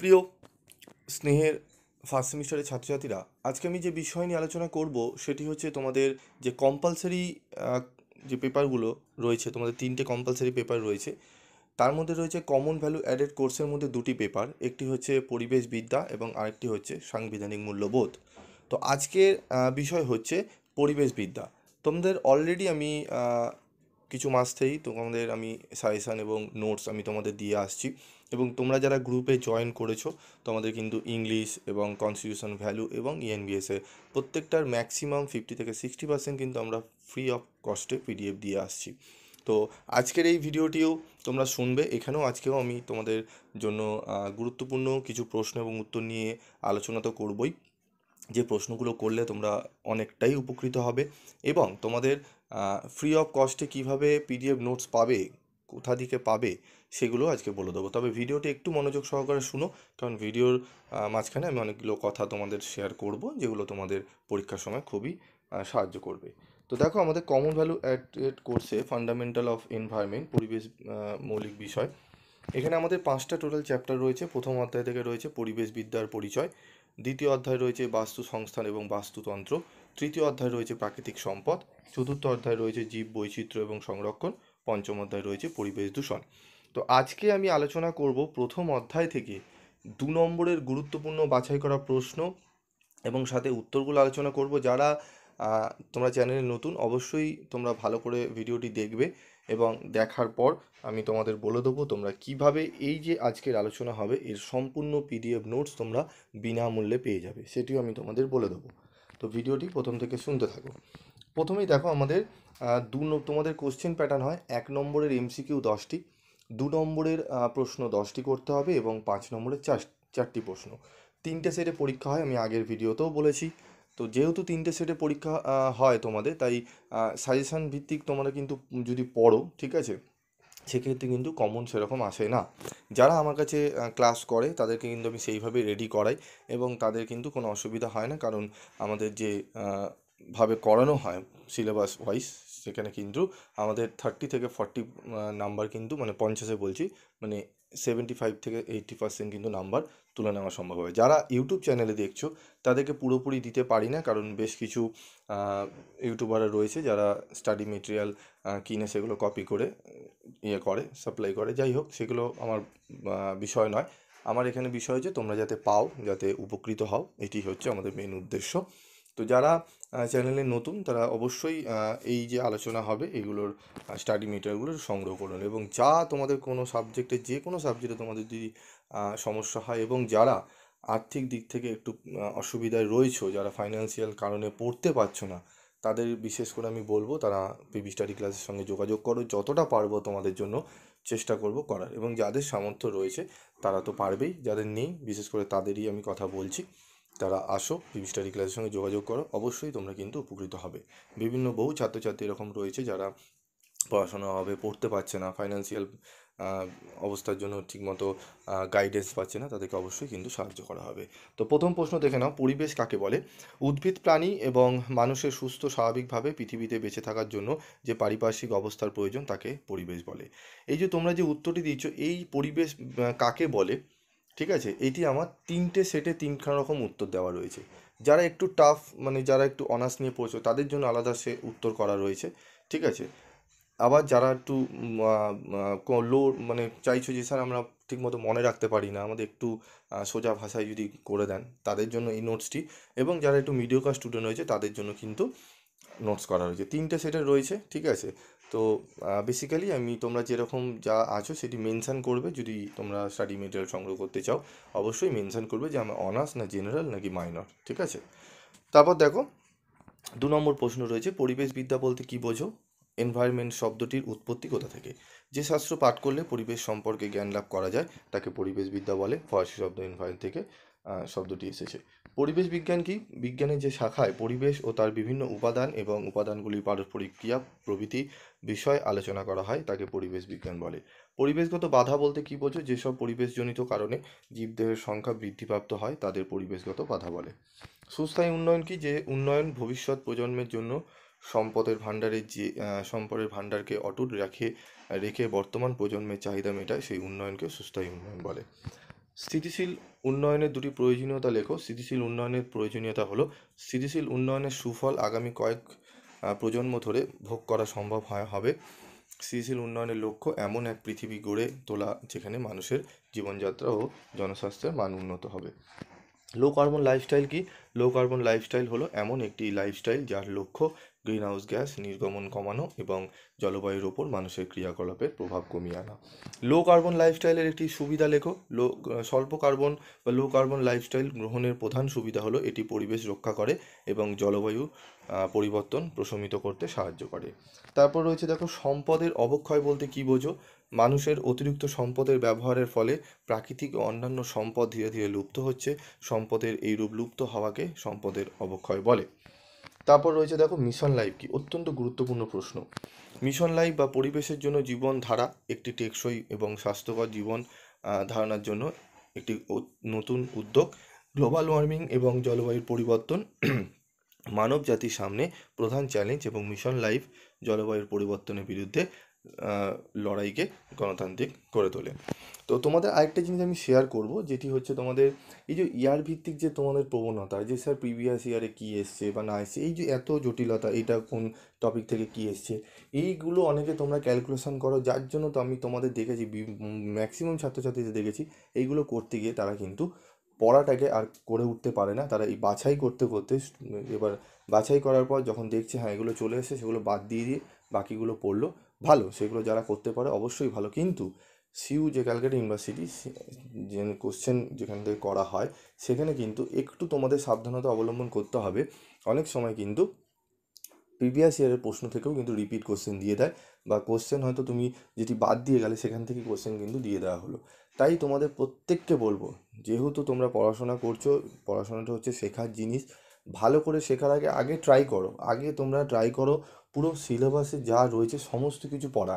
প্রিয় স্নেহের ফার্স্ট সেমিস্টারের ছাত্রছাত্রীরা, আজকে আমি যে বিষয় নিয়ে আলোচনা করব সেটি হচ্ছে তোমাদের যে কম্পালসারি যে পেপারগুলো রয়েছে। তোমাদের তিনটে কম্পালসারি পেপার রয়েছে, তার মধ্যে রয়েছে কমন ভ্যালু অ্যাডেড কোর্সের মধ্যে দুটি পেপার, একটি হচ্ছে পরিবেশবিদ্যা এবং আরেকটি হচ্ছে সাংবিধানিক মূল্যবোধ। তো আজকের বিষয় হচ্ছে পরিবেশবিদ্যা। তোমাদের অলরেডি আমি কিছু মাস থেকেই তোমাদের আমি সাজেশান এবং নোটস আমি তোমাদের দিয়ে আসছি, এবং তোমরা যারা গ্রুপে জয়েন করেছো তোমাদের কিন্তু ইংলিশ এবং কনস্টিটিউশন ভ্যালু এবং ইএনবিএসএ প্রত্যেকটার ম্যাক্সিমাম 50 থেকে 60% কিন্তু আমরা ফ্রি অফ কস্টে পিডিএফ দিয়ে আসছি। তো আজকের এই ভিডিওটিও তোমরা শুনবে। এখানেও আজকেও আমি তোমাদের জন্য গুরুত্বপূর্ণ কিছু প্রশ্ন এবং উত্তর নিয়ে আলোচনা তো করবই, যে প্রশ্নগুলো করলে তোমরা অনেকটাই উপকৃত হবে, এবং তোমাদের ফ্রি অফ কস্টে কীভাবে পিডিএফ নোটস পাবে, কোথা থেকে পাবে, সেগুলো আজকে বলে দেবো। তবে ভিডিওটি একটু মনোযোগ সহকারে শুনো, কারণ ভিডিওর মাঝখানে আমি অনেকগুলো কথা তোমাদের শেয়ার করব যেগুলো তোমাদের পরীক্ষার সময় খুবই সাহায্য করবে। তো দেখো, আমাদের কমন ভ্যালু অ্যাড কোর্সে ফান্ডামেন্টাল অফ এনভায়রনমেন্ট, পরিবেশ মৌলিক বিষয়, এখানে আমাদের 5টা টোটাল চ্যাপ্টার রয়েছে। প্রথম অধ্যায় থেকে রয়েছে পরিবেশবিদ্যার পরিচয়, দ্বিতীয় অধ্যায় রয়েছে বাস্তু সংস্থান এবং বাস্তুতন্ত্র, তৃতীয় অধ্যায় রয়েছে প্রাকৃতিক সম্পদ, চতুর্থ অধ্যায় রয়েছে জীব বৈচিত্র্য এবং সংরক্ষণ, পঞ্চম অধ্যায় রয়েছে পরিবেশ দূষণ। তো আজকে আমি আলোচনা করব প্রথম অধ্যায় থেকে 2 নম্বরের গুরুত্বপূর্ণ বাছাই করা প্রশ্ন এবং সাথে উত্তরগুলো আলোচনা করব। যারা তোমরা চ্যানেলে নতুন, অবশ্যই তোমরা ভালো করে ভিডিওটি দেখবে, এবং দেখার পর আমি তোমাদের বলে দেবো তোমরা কিভাবে এই যে আজকের আলোচনা হবে এর সম্পূর্ণ পিডিএফ নোটস তোমরা বিনামূল্যে পেয়ে যাবে, সেটিও আমি তোমাদের বলে দেবো। তো ভিডিওটি প্রথম থেকে শুনতে থাকো। প্রথমেই দেখো, আমাদের তোমাদের কোশ্চেন প্যাটার্ন হয় 1 নম্বরের এমসিকিউ 10টি, 2 নম্বরের প্রশ্ন 10টি করতে হবে, এবং 5 নম্বরের চারটি প্রশ্ন। 3টে সেটে পরীক্ষা হয়, আমি আগের ভিডিওতেও বলেছি। তো যেহেতু 3টে সেটে পরীক্ষা হয় তোমাদের, তাই সাজেশান ভিত্তিক তোমরা কিন্তু যদি পড়ো, ঠিক আছে, সেক্ষেত্রে কিন্তু কমন সেরকম আসে না। যারা আমার কাছে ক্লাস করে তাদেরকে কিন্তু আমি সেইভাবে রেডি করাই, এবং তাদের কিন্তু কোনো অসুবিধা হয় না, কারণ আমাদের যে ভাবে করানো হয় সিলেবাস ওয়াইজ, সেখানে কিন্তু আমাদের 30 থেকে 40 নাম্বার কিন্তু, মানে 50-এ বলছি, মানে 75 থেকে 80% কিন্তু নাম্বার তুলে নেওয়া সম্ভব হবে। যারা ইউটিউব চ্যানেলে দেখছো তাদেরকে পুরোপুরি দিতে পারি না, কারণ বেশ কিছু ইউটিউবাররা রয়েছে যারা স্টাডি মেটেরিয়াল কিনে সেগুলো কপি করে করে সাপ্লাই করে। যাই হোক, সেগুলো আমার বিষয় নয়। আমার এখানে বিষয় হচ্ছে তোমরা যাতে পাও, যাতে উপকৃত হও, এটি হচ্ছে আমাদের মেন উদ্দেশ্য। তো যারা চ্যানেলে নতুন তারা অবশ্যই এই যে আলোচনা হবে এগুলোর স্টাডি মেটেরিয়ালগুলো সংগ্রহ করুন, এবং যা তোমাদের কোনো সাবজেক্টে, যে কোনো সাবজেক্টে তোমাদের যদি সমস্যা হয়, এবং যারা আর্থিক দিক থেকে একটু অসুবিধায় রয়েছো, যারা ফাইন্যান্সিয়াল কারণে পড়তে পারছো না, তাদের বিশেষ করে আমি বলবো তারা পিবি স্টাডি ক্লাসের সঙ্গে যোগাযোগ করো। যতটা পারবো তোমাদের জন্য চেষ্টা করব করার, এবং যাদের সামর্থ্য রয়েছে তারা তো পারবেই, যাদের নেই বিশেষ করে তাদেরই আমি কথা বলছি। তারা আসো, পিবি স্টাডি ক্লাসের সঙ্গে যোগাযোগ করো, অবশ্যই তোমরা কিন্তু উপকৃত হবে। বহু ছাত্রছাত্রী এরকম রয়েছে যারা পড়াশোনার অভাবে পড়তে পারছে না, ফাইন্যান্সিয়াল অবস্থার জন্য ঠিকমতো গাইডেন্স পাচ্ছে না, তাদেরকে অবশ্যই কিন্তু সাহায্য করা হবে। তো প্রথম প্রশ্ন দেখে নাও, পরিবেশ কাকে বলে? উদ্ভিদ, প্রাণী এবং মানুষের সুস্থ স্বাভাবিকভাবে পৃথিবীতে বেঁচে থাকার জন্য যে পারিপার্শ্বিক অবস্থার প্রয়োজন তাকে পরিবেশ বলে। এই যে তোমরা যে উত্তরটি দিচ্ছ, এই পরিবেশ কাকে বলে, ঠিক আছে, এটি আমার 3টে সেটে 3খানা রকম উত্তর দেওয়া রয়েছে। যারা একটু টাফ, মানে যারা একটু অনার্স নিয়ে পড়ছো তাদের জন্য আলাদা সে উত্তর করা রয়েছে, ঠিক আছে। আবার যারা একটু লো, মানে চাইছো যে স্যার আমরা ঠিকমতো মনে রাখতে পারি না, আমাদের একটু সোজা ভাষায় যদি করে দেন, তাদের জন্য এই নোটসটি। এবং যারা একটু মিডিওকার স্টুডেন্ট রয়েছে তাদের জন্য কিন্তু নোটস করা হয়েছে, 3টে সেটে রয়েছে, ঠিক আছে। তো বেসিক্যালি আমি তোমরা যেরকম যা আছো সেটি মেনশান করবে। যদি তোমরা স্টাডি মেটেরিয়াল সংগ্রহ করতে চাও অবশ্যই মেনশান করবে যে আমার অনার্স না জেনারেল নাকি মাইনর, ঠিক আছে। তারপর দেখো, 2 নম্বর প্রশ্ন রয়েছে, পরিবেশবিদ্যা বলতে কী বোঝো? এনভায়রনমেন্ট শব্দটির উৎপত্তি কোথা থেকে? যে শাস্ত্র পাঠ করলে পরিবেশ সম্পর্কে জ্ঞান লাভ করা যায় তাকে পরিবেশবিদ্যা বলে। ফরাসি শব্দ এনভায়রন থেকে শব্দটি এসেছে। পরিবেশ বিজ্ঞান কি? বিজ্ঞানের যে শাখায় পরিবেশ ও তার বিভিন্ন উপাদান এবং উপাদানগুলির পারস্পরিক ক্রিয়া প্রভৃতি বিষয় আলোচনা করা হয় তাকে পরিবেশ বিজ্ঞান বলে। পরিবেশগত বাধা বলতে কী বোঝো? যেসব পরিবেশজনিত কারণে জীবদেহের সংখ্যা বৃদ্ধিপ্রাপ্ত হয় তাদের পরিবেশগত বাধা বলে। সুস্থায়ী উন্নয়ন কি? যে উন্নয়ন ভবিষ্যৎ প্রজন্মের জন্য সম্পদের ভাণ্ডারকে অটুট রেখে বর্তমান প্রজন্মের চাহিদা মেটায়, সেই উন্নয়নকে সুস্থায়ী উন্নয়ন বলে। স্থিতিশীল উন্নয়নের দুটি প্রয়োজনীয়তা লেখো। স্থিতিশীল উন্নয়নের প্রয়োজনীয়তা হলো স্থিতিশীল উন্নয়নের সুফল আগামী কয়েক প্রজন্ম ধরে ভোগ করা সম্ভব হবে। স্থিতিশীল উন্নয়নের লক্ষ্য এমন এক পৃথিবী গড়ে তোলা যেখানে মানুষের জীবনযাত্রা ও জনস্বাস্থ্যের মান উন্নত হবে। লো কার্বন লাইফস্টাইল কি? লো কার্বন লাইফস্টাইল হলো এমন একটি লাইফস্টাইল যার লক্ষ্য গ্রিনহাউস গ্যাস নির্গমন কমানো এবং জলবায়ুর ওপর মানুষের ক্রিয়াকলাপের প্রভাব কমিয়ে আনা। লো কার্বন লাইফস্টাইলের একটি সুবিধা লেখো। স্বল্প কার্বন বা লো কার্বন লাইফস্টাইল গ্রহণের প্রধান সুবিধা হলো এটি পরিবেশ রক্ষা করে এবং জলবায়ু পরিবর্তন প্রশমিত করতে সাহায্য করে। তারপর রয়েছে দেখো সম্পদের অবক্ষয় বলতে কী বোঝো? মানুষের অতিরিক্ত সম্পদের ব্যবহারের ফলে প্রাকৃতিক ও অন্যান্য সম্পদ ধীরে ধীরে লুপ্ত হচ্ছে। সম্পদের এইরূপ লুপ্ত হওয়াকে সম্পদের অবক্ষয় বলে। তারপর রয়েছে দেখো মিশন লাইফ কি? অত্যন্ত গুরুত্বপূর্ণ প্রশ্ন। মিশন লাইফ বা পরিবেশের জন্য জীবনধারা একটি টেকসই এবং স্বাস্থ্যকর জীবন ধারণার জন্য একটি নতুন উদ্যোগ। গ্লোবাল ওয়ার্মিং এবং জলবায়ুর পরিবর্তন মানব জাতির সামনে প্রধান চ্যালেঞ্জ এবং মিশন লাইফ জলবায়ুর পরিবর্তনের বিরুদ্ধে লড়াইকে গণতান্ত্রিক করে তোলে। তো তোমাদের আরেকটা জিনিস আমি শেয়ার করব, যেটি হচ্ছে তোমাদের এই যে ইয়ার ভিত্তিক যে তোমাদের প্রবণতা, যে স্যার প্রিভিয়াস ইয়ারে কী এসছে বা না এসছে, এই যে এত জটিলতা, এটা কোন টপিক থেকে কী এসছে, এইগুলো অনেকে তোমরা ক্যালকুলেশন করো, যার জন্য তো আমি তোমাদের দেখেছি ম্যাক্সিমাম ছাত্রছাত্রীদের দেখেছি এইগুলো করতে গিয়ে তারা কিন্তু পড়াটাকে আর করে উঠতে পারে না। তারা এই বাছাই করতে করতে এবার বাছাই করার পর যখন দেখছে হ্যাঁ এগুলো চলে এসেছে, সেগুলো বাদ দিয়ে দিয়ে বাকিগুলো পড়লো। ভালো, সেগুলো যারা করতে পারে অবশ্যই ভালো, কিন্তু সিইউ যে ক্যালকাটা ইউনিভার্সিটি যে কোশ্চেন যেখান থেকে করা হয় সেখানে কিন্তু একটু তোমাদের সাবধানতা অবলম্বন করতে হবে। অনেক সময় কিন্তু প্রিভিয়াস ইয়ারের প্রশ্ন থেকেও কিন্তু রিপিট কোশ্চেন দিয়ে দেয়, বা কোশ্চেন হয়তো তুমি যেটি বাদ দিয়ে গেলে সেখান থেকে কোশ্চেন কিন্তু দিয়ে দেওয়া হলো। তাই তোমাদের প্রত্যেককে বলবো, যেহেতু তোমরা পড়াশোনা করছো, পড়াশোনাটা হচ্ছে শেখার জিনিস, ভালো করে শেখার আগে তোমরা ট্রাই করো পুরো সিলেবাসে যা রয়েছে সমস্ত কিছু পড়া।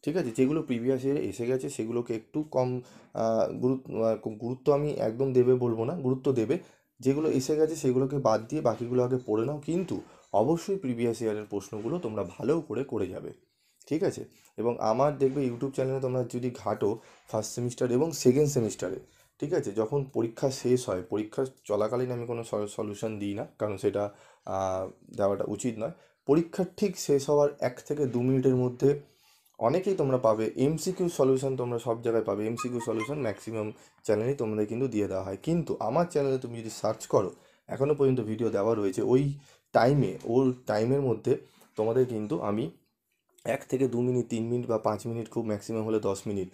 ঠিক আছে? যেগুলো প্রিভিয়াস ইয়ারে এসে গেছে সেগুলোকে একটু কম গুরুত্ব আমি একদম দেবে বলবো না, গুরুত্ব দেবে। যেগুলো এসে গেছে সেগুলোকে বাদ দিয়ে বাকিগুলো আগে পড়ে নাও, কিন্তু অবশ্যই প্রিভিয়াস ইয়ারের প্রশ্নগুলো তোমরা ভালো করে যাবে। ঠিক আছে? এবং আমার দেখবে ইউটিউব চ্যানেলে তোমরা যদি ঘাটো ফার্স্ট সেমিস্টার এবং সেকেন্ড সেমিস্টারে, ঠিক আছে, যখন পরীক্ষা শেষ হয়, পরীক্ষা চলাকালীন আমি কোনো সলিউশন দিই না, কারণ সেটা দেওয়াটা উচিত নয়। পরীক্ষার ঠিক শেষ হওয়ার 1 থেকে 2 মিনিটের মধ্যে অনেকেই তোমরা পাবে এমসিকিউ সলিউশন, তোমরা সব জায়গায় পাবে এমসিকিউ সলিউশন, ম্যাক্সিমাম চ্যানেলেই তোমাদের কিন্তু দিয়ে দেওয়া হয়। কিন্তু আমার চ্যানেলে তুমি যদি সার্চ করো, এখনও পর্যন্ত ভিডিও দেওয়া রয়েছে, ওই টাইমের মধ্যে তোমাদের কিন্তু আমি 1 থেকে 2 মিনিট, 3 মিনিট বা 5 মিনিট, খুব ম্যাক্সিমাম হলে 10 মিনিট,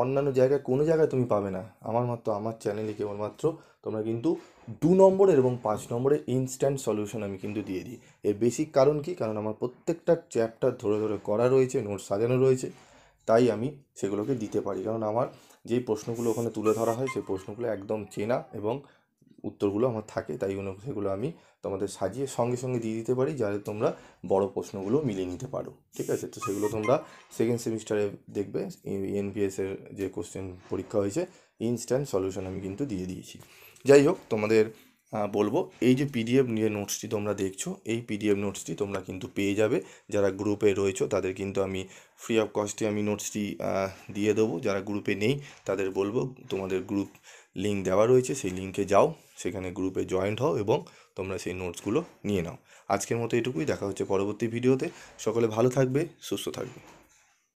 অন্যান্য জায়গায় কোনো জায়গায় তুমি পাবে না। আমার চ্যানেলে কেবলমাত্র তোমরা কিন্তু 2 নম্বরের এবং 5 নম্বরের ইনস্ট্যান্ট সলিউশন আমি কিন্তু দিয়ে দিই। এর বেসিক কারণ কি? কারণ আমার প্রত্যেকটা চ্যাপ্টার ধরে ধরে করা রয়েছে, নোট সাজানো রয়েছে, তাই আমি সেগুলোকে দিতে পারি। কারণ আমার যেই প্রশ্নগুলো ওখানে তুলে ধরা হয় সেই প্রশ্নগুলো একদম চেনা এবং উত্তরগুলো আমার থাকে, তাই সেগুলো আমি তোমাদের সাজিয়ে সঙ্গে সঙ্গে দিয়ে দিতে পারি, যাতে তোমরা বড় প্রশ্নগুলো মিলিয়ে নিতে পারো। ঠিক আছে? তো সেগুলো তোমরা সেকেন্ড সেমিস্টারে দেখবে, এনপিএসের যে কোশ্চেন পরীক্ষা হয়েছে ইনস্ট্যান্ট সলিউশন আমি কিন্তু দিয়ে দিয়েছি। যাই হোক, তোমাদের বলবো এই যে পিডিএফ নিয়ে নোটসটি তোমরা দেখছো, এই পিডিএফ নোটসটি তোমরা কিন্তু পেয়ে যাবে। যারা গ্রুপে রয়েছো তাদের কিন্তু আমি ফ্রি অফ কস্টে আমি নোটসটি দিয়ে দেবো। যারা গ্রুপে নেই তাদের বলবো তোমাদের গ্রুপ লিঙ্ক দেওয়া রয়েছে, সেই লিঙ্কে যাও, সেখানে গ্রুপে জয়েন্ট হও এবং তোমরা সেই নোটসগুলো নিয়ে নাও। আজকের মতো এটুকুই, দেখা হচ্ছে পরবর্তী ভিডিওতে। সকলে ভালো থাকবে, সুস্থ থাকবে।